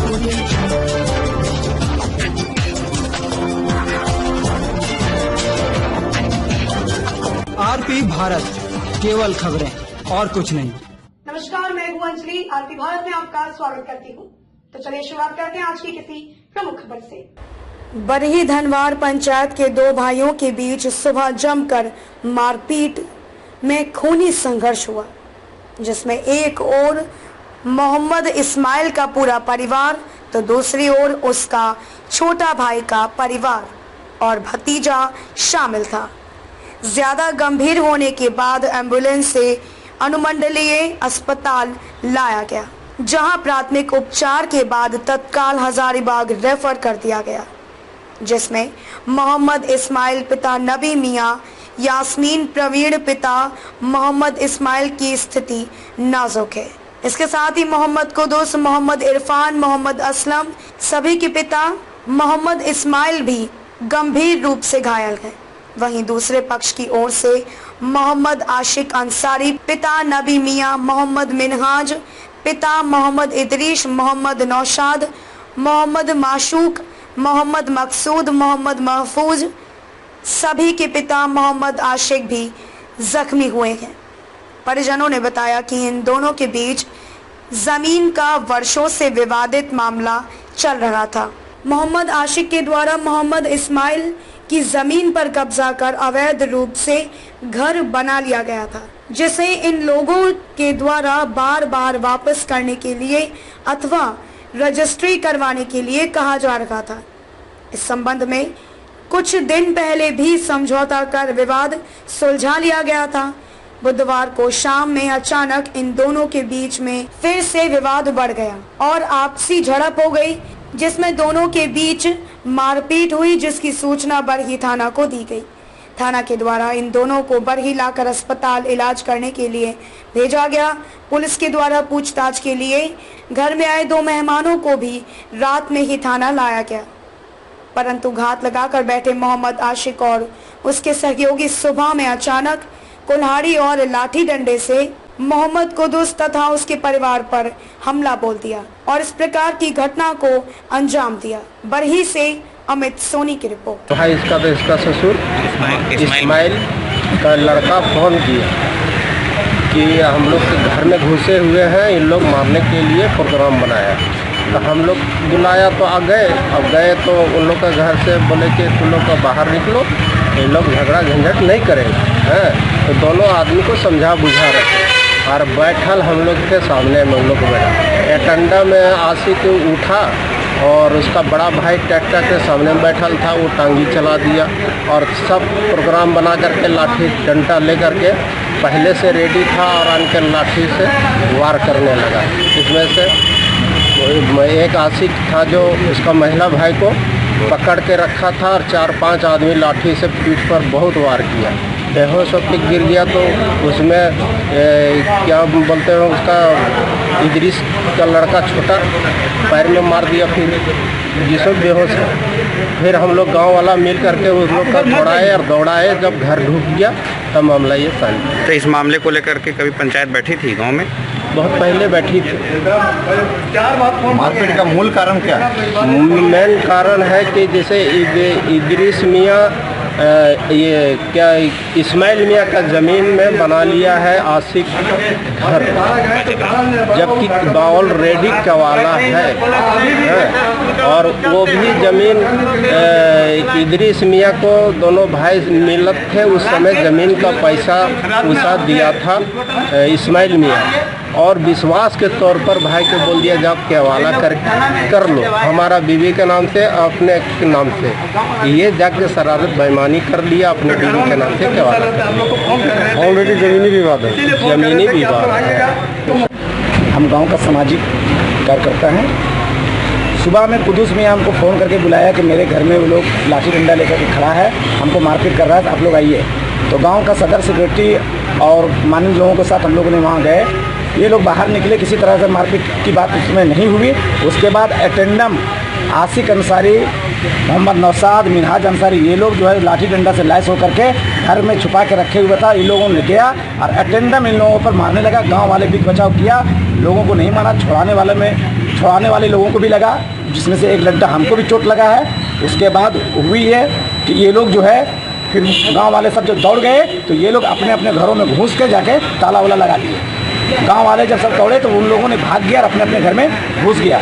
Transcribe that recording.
RP Bharat, केवल खबरें और कुछ नहीं। नमस्कार, मैं हूं अंजलि। आरपी भारत में आपका स्वागत करती हूं। तो चलिए शुरुआत करते हैं आज की किसी प्रमुख खबर से। बरही धनवार पंचायत के दो भाइयों के बीच सुबह जमकर मारपीट में खूनी संघर्ष हुआ, जिसमें एक ओर मोहम्मद इस्माइल का पूरा परिवार तो दूसरी ओर उसका छोटा भाई का परिवार और भतीजा शामिल था। ज्यादा गंभीर होने के बाद एम्बुलेंस से अनुमंडलीय अस्पताल लाया गया, जहां प्राथमिक उपचार के बाद तत्काल हजारीबाग रेफर कर दिया गया, जिसमें मोहम्मद इस्माइल पिता नबी मियां, यास्मीन प्रवीण पिता मोहम्मद इस्माइल की स्थिति नाजुक है। इसके साथ ही मोहम्मद कुदुस, मोहम्मद इरफान, मोहम्मद असलम सभी के पिता मोहम्मद इस्माइल भी गंभीर रूप से घायल हैं। वहीं दूसरे पक्ष की ओर से मोहम्मद आशिक अंसारी पिता नबी मियां, मोहम्मद मिनहाज पिता मोहम्मद इदरीश, मोहम्मद नौशाद, मोहम्मद माशूक, मोहम्मद मकसूद, मोहम्मद महफूज सभी के पिता मोहम्मद आशिक भी जख्मी हुए हैं। परिजनों ने बताया कि इन दोनों के बीच जमीन का वर्षों से विवादित मामला चल रहा था। मोहम्मद आशिक के द्वारा मोहम्मद इस्माइल की जमीन पर कब्जा कर अवैध रूप से घर बना लिया गया था, जिसे इन लोगों के द्वारा बार बार वापस करने के लिए अथवा रजिस्ट्री करवाने के लिए कहा जा रहा था। इस संबंध में कुछ दिन पहले भी समझौता कर विवाद सुलझा लिया गया था। बुधवार को शाम में अचानक इन दोनों के बीच में फिर से विवाद बढ़ गया और आपसी झड़प हो गई, जिसमें दोनों के बीच मारपीट हुई, जिसकी सूचना बरही थाना को दी गई। थाना के द्वारा इन दोनों को बरही लाकर अस्पताल इलाज करने के लिए भेजा गया। पुलिस के द्वारा पूछताछ के लिए घर में आए दो मेहमानों को भी रात में ही थाना लाया गया, परंतु घात लगाकर बैठे मोहम्मद आशिक और उसके सहयोगी सुबह में अचानक कुल्हाड़ी और लाठी डंडे से मोहम्मद कुदुस तथा उसके परिवार पर हमला बोल दिया और इस प्रकार की घटना को अंजाम दिया। बरही से अमित सोनी की रिपोर्ट। भाई इसका ससुर इस्माइल का लड़का फोन किया कि हम लोग घर में घुसे हुए हैं, इन लोग मारने के लिए प्रोग्राम बनाया। तो हम लोग बुलाया तो आ गए। अब गए तो उन लोग का घर से बोले कि तुम लोग का बाहर निकलो, इन लोग झगड़ा झंझट नहीं करेंगे हैं। तो दोनों आदमी को समझा बुझा रहे और बैठल हम लोग के सामने में उन लोग बैठा। एटंडा में आशिक उठा और उसका बड़ा भाई ट्रैक्टर के सामने में बैठल था, वो टांगी चला दिया और सब प्रोग्राम बना करके लाठी डंडा ले करके पहले से रेडी था और आनकर लाठी से वार करने लगा। इसमें से एक आशिक था जो उसका महिला भाई को पकड़ के रखा था और 4-5 आदमी लाठी से पीठ पर बहुत वार किया। बेहोश होकर गिर गया तो उसमें क्या बोलते हैं उसका इदरीस का लड़का छोटा पैर में मार दिया, फिर जिसमें बेहोश है। फिर हम लोग गांव वाला मिल करके उस लोग का दौड़ाए और दौड़ाए, जब घर ढुक गया तब मामला ये साल। तो इस मामले को लेकर के कभी पंचायत बैठी थी गांव में? बहुत पहले बैठी थी। मारपीट का मूल कारण क्या है? मेन कारण है कि जैसे इदरीस मियाँ ये क्या इस्माइल मियाँ का ज़मीन में बना लिया है आशिक घर, जबकि ऑलरेडी कवाला है और वो भी ज़मीन इदरीस मियाँ को दोनों भाई मिलत थे। उस समय ज़मीन का पैसा उसा दिया था इस्माइल मियाँ और विश्वास के तौर पर भाई को बोल दिया जाओ केवाला कर लो हमारा बीवी के नाम से, अपने के नाम से। ये जाके शरारत बेईमानी कर लिया, अपने बीवी के नाम से केवाला कर लिया। ऑलरेडी ज़मीनी विवाद है। ज़मीनी विवाद है। हम गांव का सामाजिक कार्यकर्ता हैं। सुबह में कुदुस मियाँ हमको फ़ोन करके बुलाया कि मेरे घर में वो लोग लाठी डंडा लेकर के खड़ा है, हमको मारपीट कर रहा है, तो आप लोग आइए। तो गांव का सदर सेक्रेटरी और माननीय लोगों के साथ हम लोगों ने वहाँ गए। ये लोग बाहर निकले, किसी तरह से मारपीट की बात उसमें नहीं हुई। उसके बाद अटेंडम आशिक अंसारी, मोहम्मद नौशाद, मिनहाज अंसारी, ये लोग जो है लाठी डंडा से लैस होकर के घर में छुपा के रखे हुए था। इन लोगों ने गया और अटेंडम इन लोगों पर मारने लगा। गांव वाले भी बचाव किया, लोगों को नहीं मारा, छुड़ाने वाले में छुड़ाने वाले लोगों को भी लगा, जिसमें से एक लड्डा हमको भी चोट लगा है। उसके बाद हुई है कि ये लोग जो है फिर गांव वाले सब जब दौड़ गए तो ये लोग अपने अपने घरों में घुस के जाके ताला वाला लगा दिए। गांव वाले जब सब दौड़े तो उन लोगों ने भाग गया और अपने अपने घर में घुस गया।